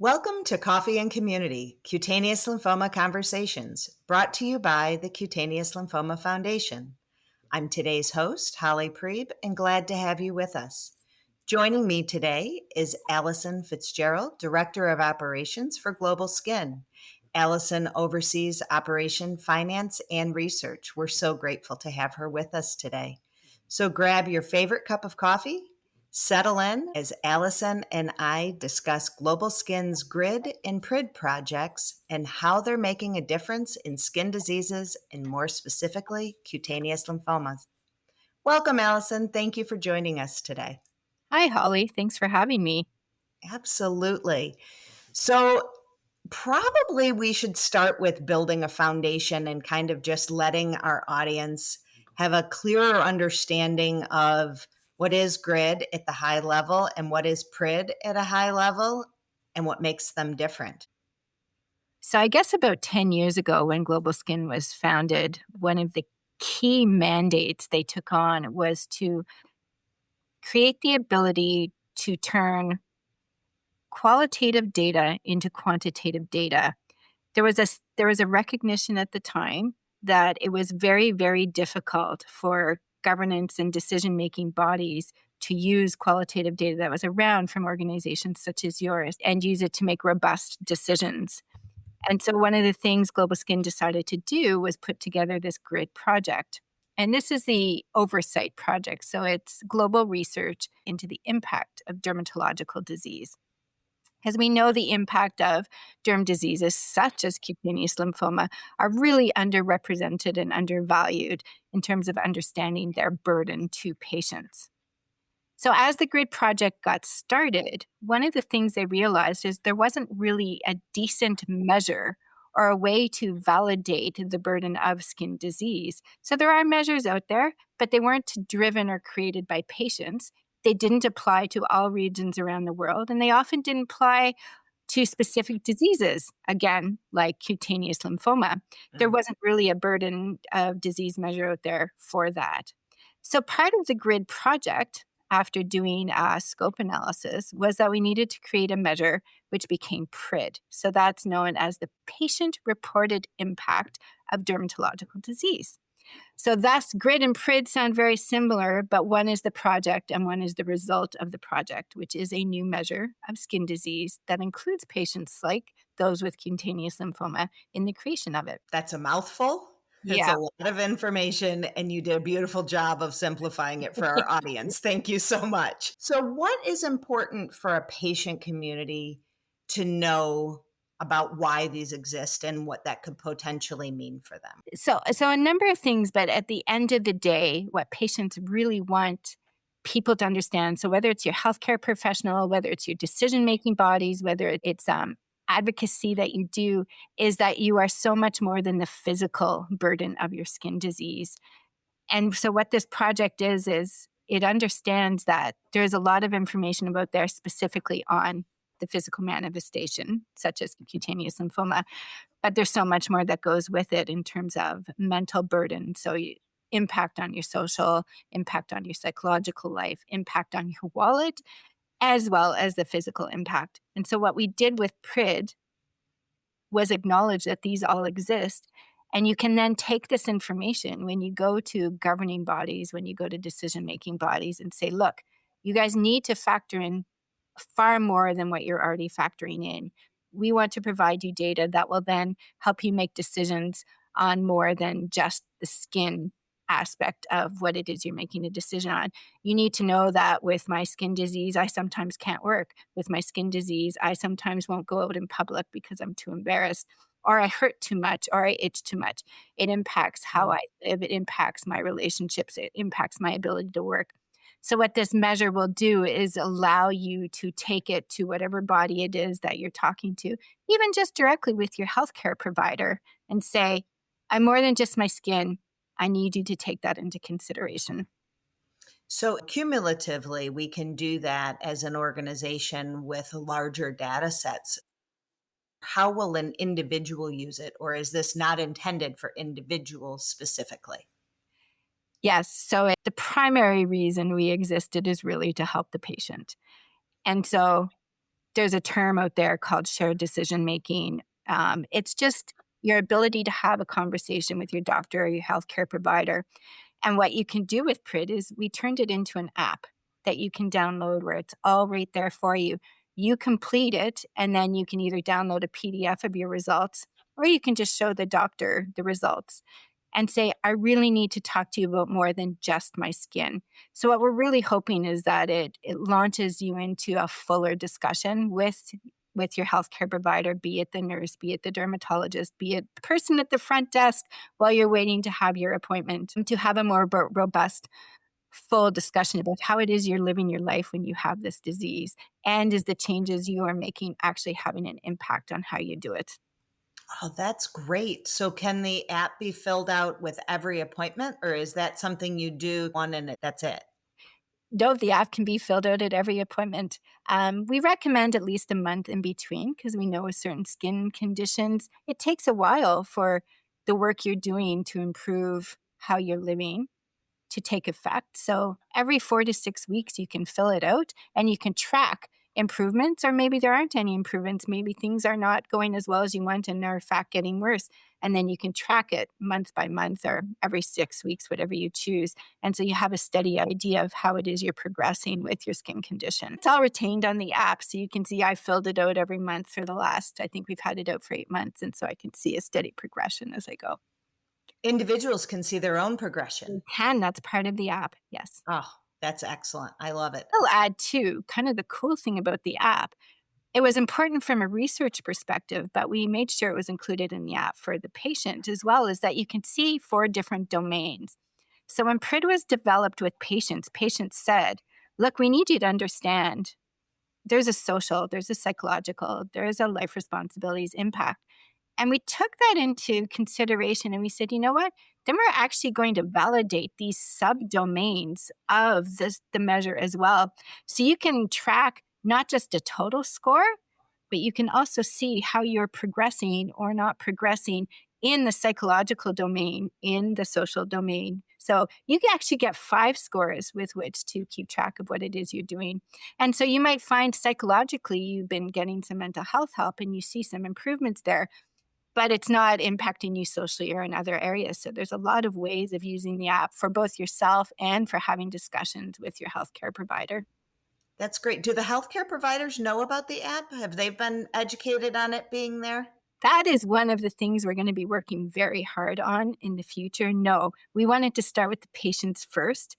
Welcome to Coffee and Community, Cutaneous Lymphoma Conversations, brought to you by the Cutaneous Lymphoma Foundation. I'm today's host, Holly Priebe, and glad to have you with us. Joining me today is Allison Fitzgerald, Director of Operations for GlobalSkin. Allison oversees operation, finance, and research. We're so grateful to have her with us today. So grab your favorite cup of coffee, settle in as Allison and I discuss GlobalSkin's GRIDD and PRIDD projects and how they're making a difference in skin diseases and more specifically, cutaneous lymphomas. Welcome, Allison. Thank you for joining us today. Hi, Holly. Thanks for having me. Absolutely. So probably we should start with building a foundation and kind of just letting our audience have a clearer understanding of what is GRIDD at the high level and what is PRIDD at a high level and what makes them different. So I guess about 10 years ago when GlobalSkin was founded, one of the key mandates they took on was to create the ability to turn qualitative data into quantitative data. There was a recognition at the time that it was very, very difficult for governance and decision-making bodies to use qualitative data that was around from organizations such as yours and use it to make robust decisions. And so one of the things GlobalSkin decided to do was put together this GRIDD project. And this is the oversight project. So it's global research into the impact of dermatological disease. As we know, the impact of derm diseases such as cutaneous lymphoma are really underrepresented and undervalued in terms of understanding their burden to patients. So as the GRIDD project got started, one of the things they realized is there wasn't really a decent measure or a way to validate the burden of skin disease. So there are measures out there, but they weren't driven or created by patients. They didn't apply to all regions around the world, and they often didn't apply to specific diseases, again, like cutaneous lymphoma. There wasn't really a burden of disease measure out there for that. So part of the GRIDD project, after doing a scope analysis, was that we needed to create a measure which became PRIDD. So that's known as the patient-reported impact of dermatological disease. So thus, GRIDD and PRIDD sound very similar, but one is the project and one is the result of the project, which is a new measure of skin disease that includes patients like those with cutaneous lymphoma in the creation of it. That's a mouthful. It's Yeah. a lot of information, and you did a beautiful job of simplifying it for our audience. Thank you so much. So, what is important for a patient community to know about why these exist and what that could potentially mean for them? So a number of things, but at the end of the day, what patients really want people to understand, so whether it's your healthcare professional, whether it's your decision-making bodies, whether it's advocacy that you do, is that you are so much more than the physical burden of your skin disease. And so what this project is it understands that there's a lot of information about there specifically on the physical manifestation, such as cutaneous lymphoma, but there's so much more that goes with it in terms of mental burden. So impact on your social, impact on your psychological life, impact on your wallet, as well as the physical impact. And so what we did with PRIDD was acknowledge that these all exist. And you can then take this information when you go to governing bodies, when you go to decision-making bodies and say, look, you guys need to factor in far more than what you're already factoring in. We want to provide you data that will then help you make decisions on more than just the skin aspect of what it is you're making a decision on. You need to know that with my skin disease, I sometimes can't work. With my skin disease, I sometimes won't go out in public because I'm too embarrassed, or I hurt too much, or I itch too much. It impacts how I live. It impacts my relationships. It impacts my ability to work. So what this measure will do is allow you to take it to whatever body it is that you're talking to, even just directly with your healthcare provider, and say, I'm more than just my skin. I need you to take that into consideration. So, cumulatively, we can do that as an organization with larger data sets. How will an individual use it, or is this not intended for individuals specifically? Yes. So the primary reason we existed is really to help the patient. And so There's a term out there called shared decision making. It's just your ability to have a conversation with your doctor or your healthcare provider. And what you can do with PRIDD is we turned it into an app that you can download where it's all right there for you. You complete it, and then you can either download a PDF of your results, or you can just show the doctor the results and say, I really need to talk to you about more than just my skin. So what we're really hoping is that it launches you into a fuller discussion with your healthcare provider, be it the nurse, be it the dermatologist, be it the person at the front desk while you're waiting to have your appointment, to have a more robust, full discussion about how it is you're living your life when you have this disease, and is the changes you are making actually having an impact on how you do it. Oh, that's great. So can the app be filled out with every appointment, or is that something you do one and that's it? No, the app can be filled out at every appointment. We recommend at least a month in between because we know with certain skin conditions, it takes a while for the work you're doing to improve how you're living to take effect. So every 4 to 6 weeks, you can fill it out and you can track improvements, or maybe there aren't any improvements. Maybe things are not going as well as you want and are in fact getting worse. And then you can track it month by month or every 6 weeks, whatever you choose. And so you have a steady idea of how it is you're progressing with your skin condition. It's all retained on the app. So you can see I filled it out every month for the last, I think we've had it out for 8 months. And so I can see a steady progression as I go. Individuals can see their own progression. You can, that's part of the app. Yes. Oh, that's excellent. I love it. I'll add too, kind of the cool thing about the app, it was important from a research perspective, but we made sure it was included in the app for the patient as well, is that you can see 4 different domains. So when PRIDD was developed with patients said, look, we need you to understand there's a social, there's a psychological, there's a life responsibilities impact. And we took that into consideration and we said, you know what? Then we're actually going to validate these subdomains of the measure as well. So you can track not just a total score, but you can also see how you're progressing or not progressing in the psychological domain, in the social domain. So you can actually get 5 scores with which to keep track of what it is you're doing. And so you might find psychologically you've been getting some mental health help and you see some improvements there, but it's not impacting you socially or in other areas. So there's a lot of ways of using the app for both yourself and for having discussions with your healthcare provider. That's great. Do the healthcare providers know about the app? Have they been educated on it being there? That is one of the things we're going to be working very hard on in the future. No, we wanted to start with the patients first,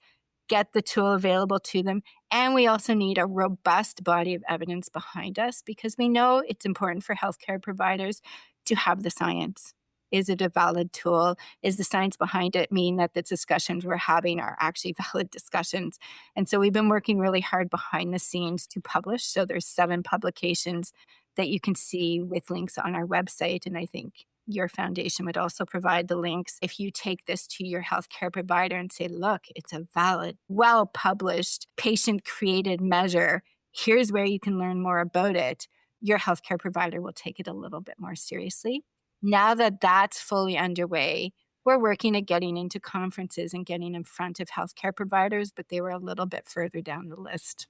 get the tool available to them, and we also need a robust body of evidence behind us because we know it's important for healthcare providers to have the science. Is it a valid tool? Is the science behind it mean that the discussions we're having are actually valid discussions? And so we've been working really hard behind the scenes to publish. So there's 7 publications that you can see with links on our website. And I think your foundation would also provide the links. If you take this to your healthcare provider and say, look, it's a valid, well-published, patient-created measure, here's where you can learn more about it, your healthcare provider will take it a little bit more seriously. Now that that's fully underway, we're working at getting into conferences and getting in front of healthcare providers, but they were a little bit further down the list.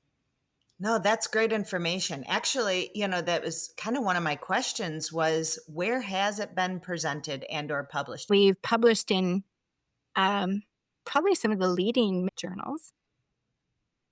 No, that's great information. Actually, that was kind of one of my questions was where has it been presented and or published? We've published in probably some of the leading journals,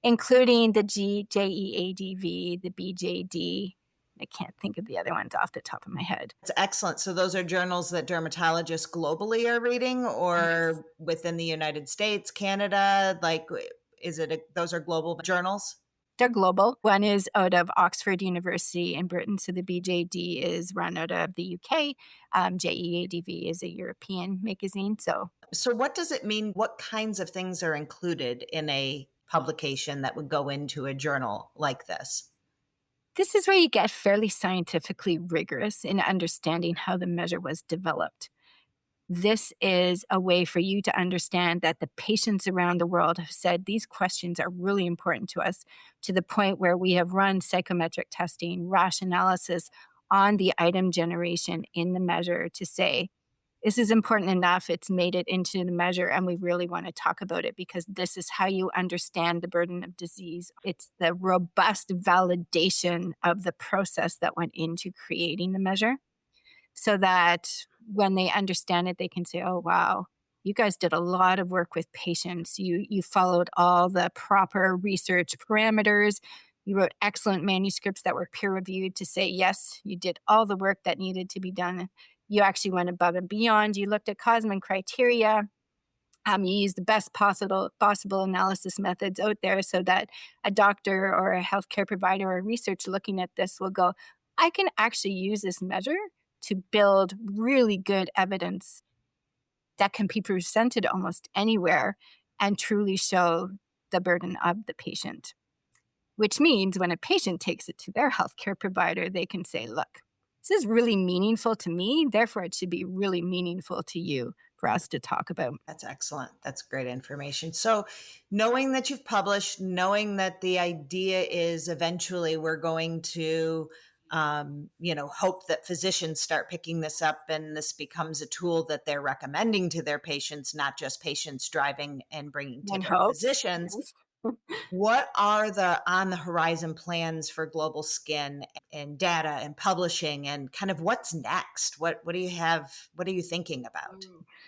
including the JEADV, the BJD. I can't think of the other ones off the top of my head. It's excellent. So those are journals that dermatologists globally are reading or within the United States, Canada, those are global journals? They're global. One is out of Oxford University in Britain. So the BJD is run out of the UK. JEADV is a European magazine. So what does it mean? What kinds of things are included in a publication that would go into a journal like this? This is where you get fairly scientifically rigorous in understanding how the measure was developed. This is a way for you to understand that the patients around the world have said these questions are really important to us, to the point where we have run psychometric testing, rash analysis on the item generation in the measure to say, this is important enough. It's made it into the measure, and we really want to talk about it because this is how you understand the burden of disease. It's the robust validation of the process that went into creating the measure so that when they understand it, they can say, oh, wow, you guys did a lot of work with patients. You followed all the proper research parameters. You wrote excellent manuscripts that were peer reviewed to say, yes, you did all the work that needed to be done. You actually went above and beyond. You looked at Cosman criteria. You use the best possible analysis methods out there so that a doctor or a healthcare provider or research looking at this will go, I can actually use this measure to build really good evidence that can be presented almost anywhere and truly show the burden of the patient. Which means when a patient takes it to their healthcare provider, they can say, look, this is really meaningful to me, therefore it should be really meaningful to you for us to talk about. That's excellent. That's great information. So, knowing that you've published, knowing that the idea is eventually we're going to, hope that physicians start picking this up and this becomes a tool that they're recommending to their patients, not just patients driving and bringing to One their hopes. physicians. Yes. What are the on the horizon plans for Global Skin and data and publishing and kind of what's next? What do you have? What are you thinking about?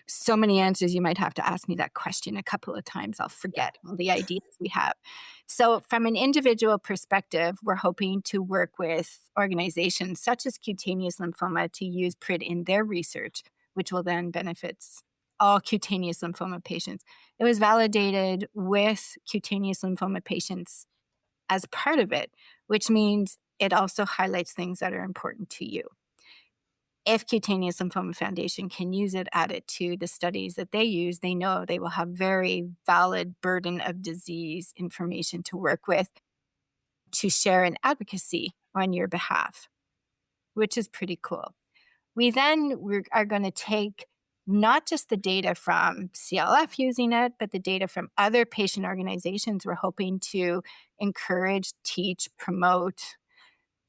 So many answers. You might have to ask me that question a couple of times. I'll Yeah. forget all the ideas we have. So, from an individual perspective, we're hoping to work with organizations such as Cutaneous Lymphoma to use PRIDD in their research, which will then benefit all cutaneous lymphoma patients. It was validated with cutaneous lymphoma patients as part of it, which means it also highlights things that are important to you. If Cutaneous Lymphoma Foundation can use it, add it to the studies that they use, they know they will have very valid burden of disease information to work with to share an advocacy on your behalf, which is pretty cool. We are going to take not just the data from CLF using it, but the data from other patient organizations. We're hoping to encourage, teach, promote,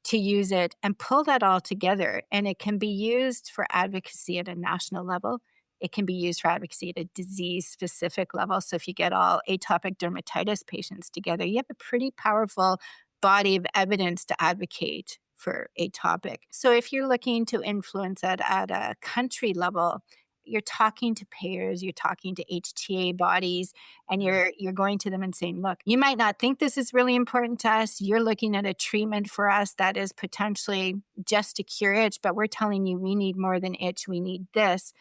to use it and pull that all together. And it can be used for advocacy at a national level. It can be used for advocacy at a disease specific level. So if you get all atopic dermatitis patients together, you have a pretty powerful body of evidence to advocate for atopic. So if you're looking to influence it at a country level, you're talking to payers, you're talking to HTA bodies, and you're going to them and saying, look, you might not think this is really important to us. You're looking at a treatment for us that is potentially just to cure itch, but we're telling you we need more than itch, we need this.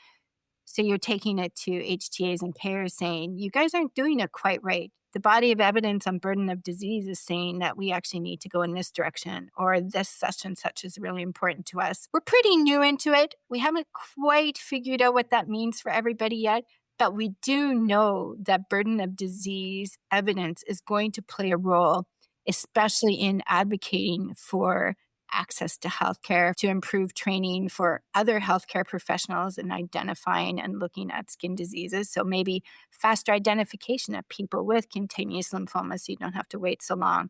So you're taking it to HTAs and payers saying, you guys aren't doing it quite right. The body of evidence on burden of disease is saying that we actually need to go in this direction, or this such and such is really important to us. We're pretty new into it. We haven't quite figured out what that means for everybody yet, but we do know that burden of disease evidence is going to play a role, especially in advocating for access to healthcare, to improve training for other healthcare professionals in identifying and looking at skin diseases. So maybe faster identification of people with cutaneous lymphoma so you don't have to wait so long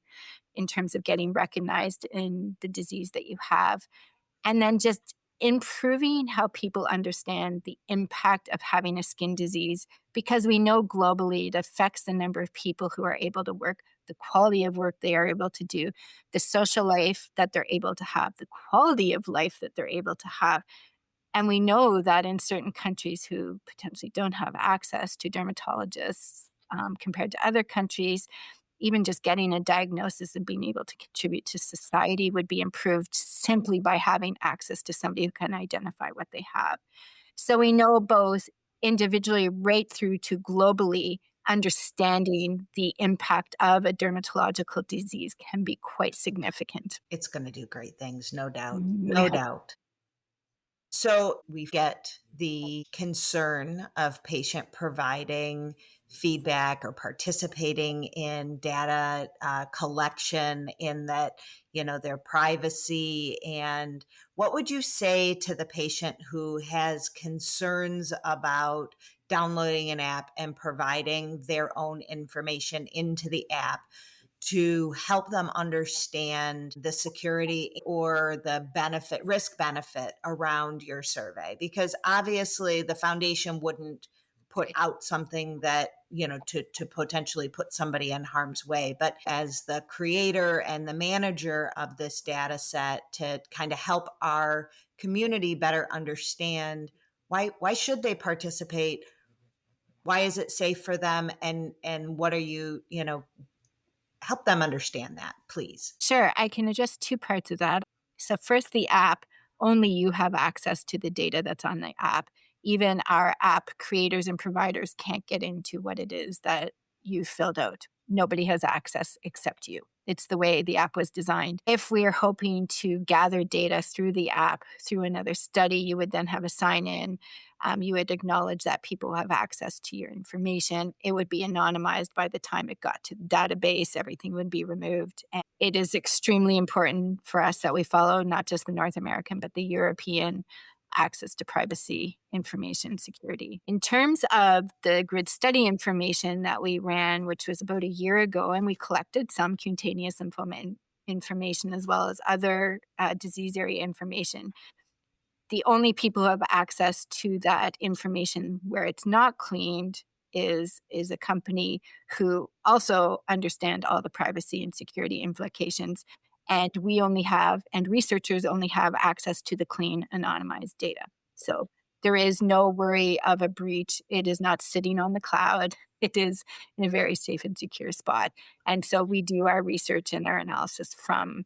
in terms of getting recognized in the disease that you have. And then just improving how people understand the impact of having a skin disease, because we know globally it affects the number of people who are able to work, the quality of work they are able to do, the social life that they're able to have, the quality of life that they're able to have. And we know that in certain countries who potentially don't have access to dermatologists compared to other countries, even just getting a diagnosis and being able to contribute to society would be improved simply by having access to somebody who can identify what they have. So we know both individually right through to globally, understanding the impact of a dermatological disease can be quite significant. It's going to do great things, no doubt. We No hope. doubt. So we get the concern of patient providing feedback or participating in data collection in that, their privacy. And what would you say to the patient who has concerns about downloading an app and providing their own information into the app? to help them understand the security or the risk benefit around your survey? Because obviously the foundation wouldn't put out something that, to potentially put somebody in harm's way. But as the creator and the manager of this data set, to kind of help our community better understand why should they participate? Why is it safe for them? And what are help them understand that, please. Sure, I can address two parts of that. So, first, the app, only you have access to the data that's on the app. Even our app creators and providers can't get into what it is that you filled out. Nobody has access except you. It's the way the app was designed. If we are hoping to gather data through the app, through another study, you would then have a sign in. You would acknowledge that people have access to your information. It would be anonymized by the time it got to the database. Everything would be removed. And it is extremely important for us that we follow not just the North American, but the European access to privacy information security. In terms of the GRIDD study information that we ran, which was about a year ago, and we collected some cutaneous lymphoma information as well as other disease area information. The only people who have access to that information where it's not cleaned is a company who also understand all the privacy and security implications. And researchers only have access to the clean, anonymized data. So there is no worry of a breach. It is not sitting on the cloud. It is in a very safe and secure spot. And so we do our research and our analysis from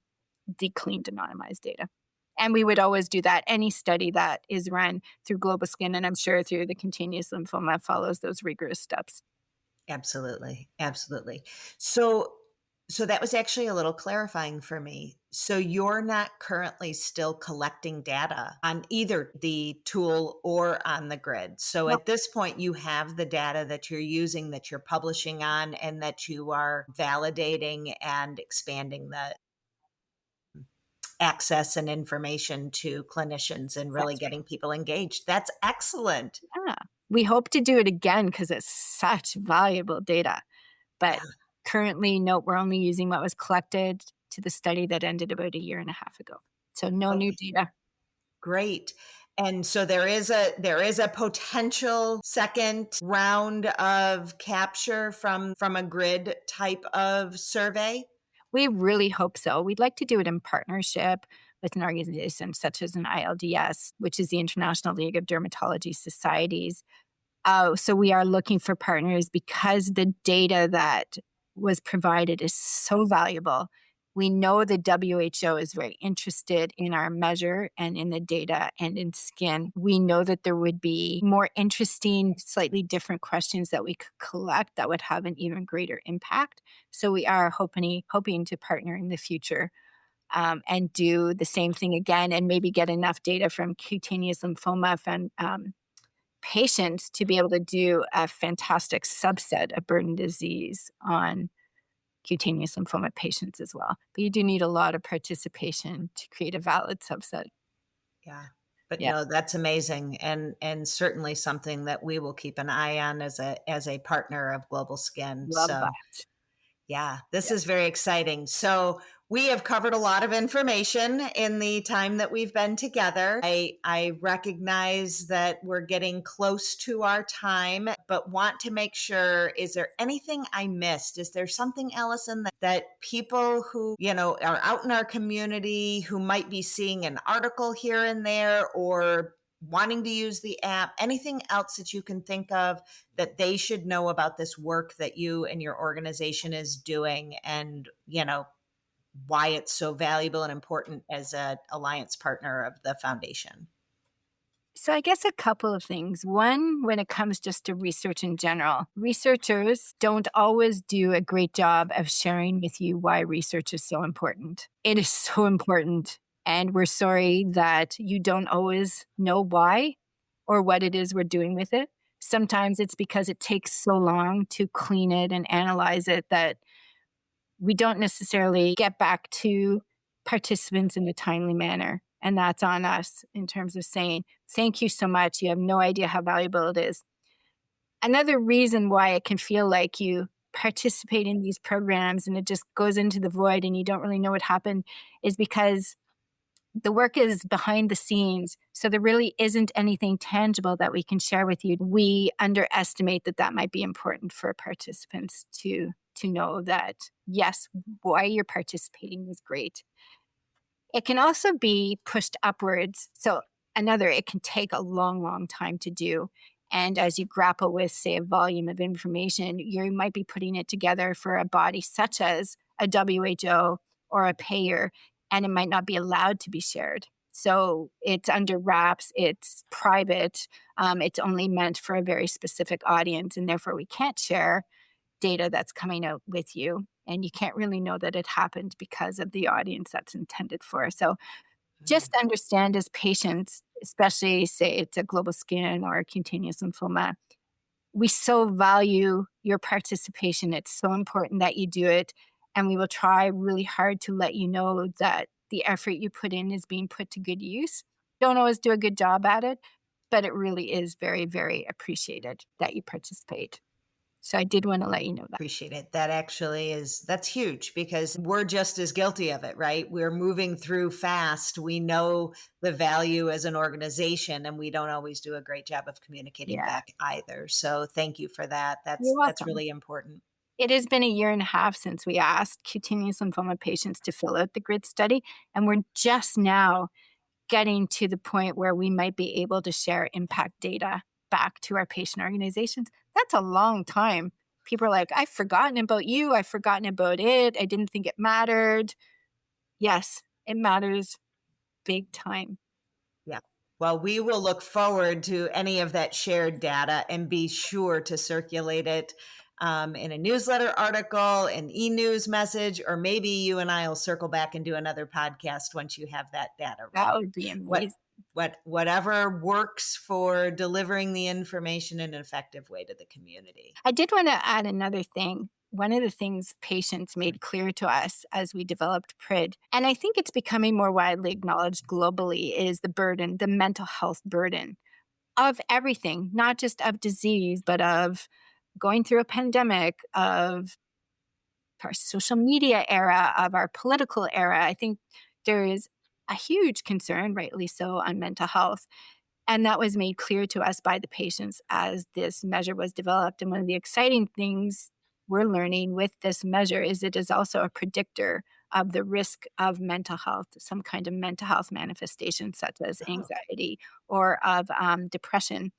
the cleaned, anonymized data. And we would always do that. Any study that is run through GlobalSkin, and I'm sure through the Cutaneous Lymphoma, follows those rigorous steps. Absolutely. Absolutely. So that was actually a little clarifying for me. So you're not currently still collecting data on either the tool or on the GRIDD. So No, at this point, you have the data that you're using, that you're publishing on, and that you are validating and expanding the access and information to clinicians and really that's right. getting people engaged. That's excellent. Yeah. We hope to do it again because it's such valuable data. But Yeah. currently, no, we're only using what was collected to the study that ended about a year and a half ago. So no new Okay. data. Great. And so there is a potential second round of capture from a GRIDD type of survey. We really hope so. We'd like to do it in partnership with an organization such as an ILDS, which is the International League of Dermatology Societies. So we are looking for partners because the data that was provided is so valuable. We know the WHO is very interested in our measure and in the data and in skin. We know that there would be more interesting, slightly different questions that we could collect that would have an even greater impact. So we are hoping to partner in the future and do the same thing again and maybe get enough data from CutaneousLymphomaFnd patients to be able to do a fantastic subset of burden disease on cutaneous lymphoma patients as well. But you do need a lot of participation to create a valid subset. Yeah. But Yeah, no, that's amazing, and certainly something that we will keep an eye on as a partner of Global Skin. love So that. yeah, this Yeah, is very exciting. So we have covered a lot of information in the time that we've been together. I recognize that we're getting close to our time, but want to make sure, is there anything I missed? Is there something, Allison, that people who, are out in our community who might be seeing an article here and there or wanting to use the app, anything else that you can think of that they should know about this work that you and your organization is doing, and why it's so valuable and important as an alliance partner of the foundation? so I guess a couple of things. One, when it comes just to research in general, researchers don't always do a great job of sharing with you why research is so important. It is so important. And we're sorry that you don't always know why or what it is we're doing with it. Sometimes it's because it takes so long to clean it and analyze it that we don't necessarily get back to participants in a timely manner. And that's on us in terms of saying, thank you so much. You have no idea how valuable it is. Another reason why it can feel like you participate in these programs and it just goes into the void and you don't really know what happened is because the work is behind the scenes. So there really isn't anything tangible that we can share with you. We underestimate that might be important for participants to know that, yes, why you're participating is great. It can also be pushed upwards. So it can take a long, long time to do. And as you grapple with, say, a volume of information, you might be putting it together for a body such as a WHO or a payer, and it might not be allowed to be shared. So it's under wraps, it's private, it's only meant for a very specific audience, and therefore we can't share data that's coming out with you. And you can't really know that it happened because of the audience that's intended for. So just understand as patients, especially say it's a global skin or a cutaneous lymphoma, we so value your participation. It's so important that you do it. And we will try really hard to let you know that the effort you put in is being put to good use. Don't always do a good job at it, but it really is very, very appreciated that you participate. So I did want to let you know that. Appreciate it. That's huge because we're just as guilty of it, right? We're moving through fast. We know the value as an organization and we don't always do a great job of communicating Yeah, back either. So thank you for that. you're That's welcome. really important. It has been a year and a half since we asked cutaneous lymphoma patients to fill out the GRIDD study, and we're just now getting to the point where we might be able to share impact data back to our patient organizations. That's a long time. People are like, I've forgotten about you. I've forgotten about it. I didn't think it mattered. Yes, it matters big time. Yeah. Well, we will look forward to any of that shared data and be sure to circulate it in a newsletter article, an e-news message, or maybe you and I will circle back and do another podcast once you have that data That ready. would be What amazing. whatever works for delivering the information in an effective way to the community. I did want to add another thing. One of the things patients made clear to us as we developed PRIDD, and I think it's becoming more widely acknowledged globally, is the burden, the mental health burden of everything, not just of disease, but of going through a pandemic, of our social media era, of our political era. I think there is a huge concern, rightly so, on mental health. And that was made clear to us by the patients as this measure was developed. And one of the exciting things we're learning with this measure is it is also a predictor of the risk of mental health, some kind of mental health manifestation, such as Oh, anxiety or of depression.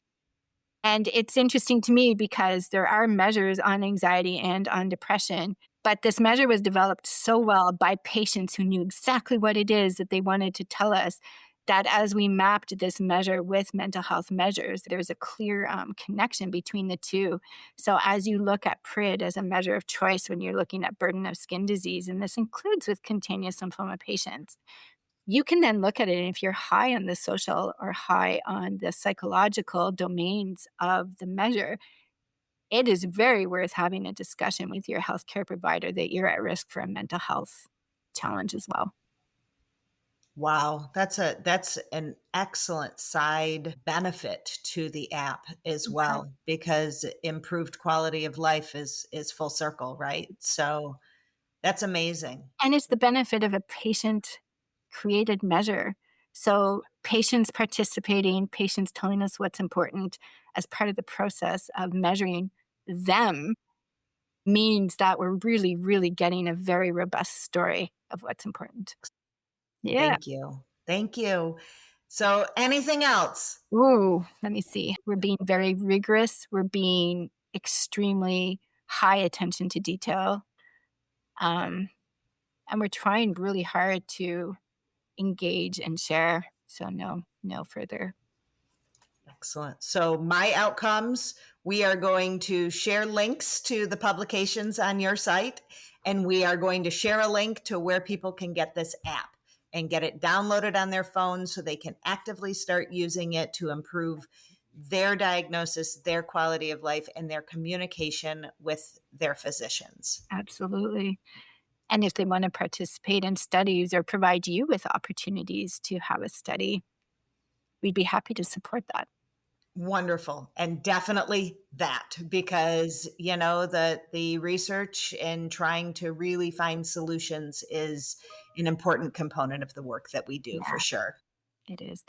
And it's interesting to me because there are measures on anxiety and on depression, but this measure was developed so well by patients who knew exactly what it is that they wanted to tell us that as we mapped this measure with mental health measures, there's a clear connection between the two. So as you look at PRIDD as a measure of choice when you're looking at burden of skin disease, and this includes with cutaneous lymphoma patients, you can then look at it, and if you're high on the social or high on the psychological domains of the measure, it is very worth having a discussion with your healthcare provider that you're at risk for a mental health challenge as well. wow, that's an excellent side benefit to the app as Okay. well because improved quality of life is full circle, right? So that's amazing. And it's the benefit of a patient created measure. So patients participating, patients telling us what's important as part of the process of measuring them means that we're really, really getting a very robust story of what's important. Yeah. Thank you. Thank you. So anything else? Ooh, let me see. We're being very rigorous. We're being extremely high attention to detail. Um, and we're trying really hard to engage and share. So no further. Excellent. So my outcomes, we are going to share links to the publications on your site, and we are going to share a link to where people can get this app and get it downloaded on their phone so they can actively start using it to improve their diagnosis, their quality of life, and their communication with their physicians. Absolutely. And if they want to participate in studies or provide you with opportunities to have a study, we'd be happy to support that. Wonderful. And definitely that, because, the research and trying to really find solutions is an important component of the work that we do for Yeah, sure. it is.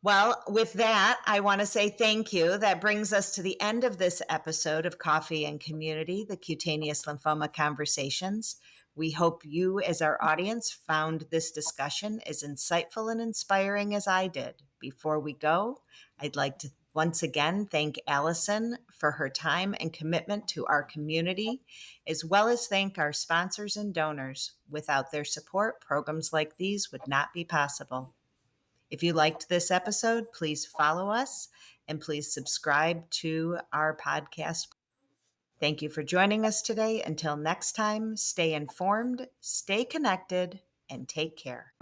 Well, with that, I want to say thank you. That brings us to the end of this episode of Coffee and Community, the Cutaneous Lymphoma Conversations. We hope you, as our audience, found this discussion as insightful and inspiring as I did. Before we go, I'd like to once again thank Allison for her time and commitment to our community, as well as thank our sponsors and donors. Without their support, programs like these would not be possible. If you liked this episode, please follow us and please subscribe to our podcast. Thank you for joining us today. Until next time, stay informed, stay connected, and take care.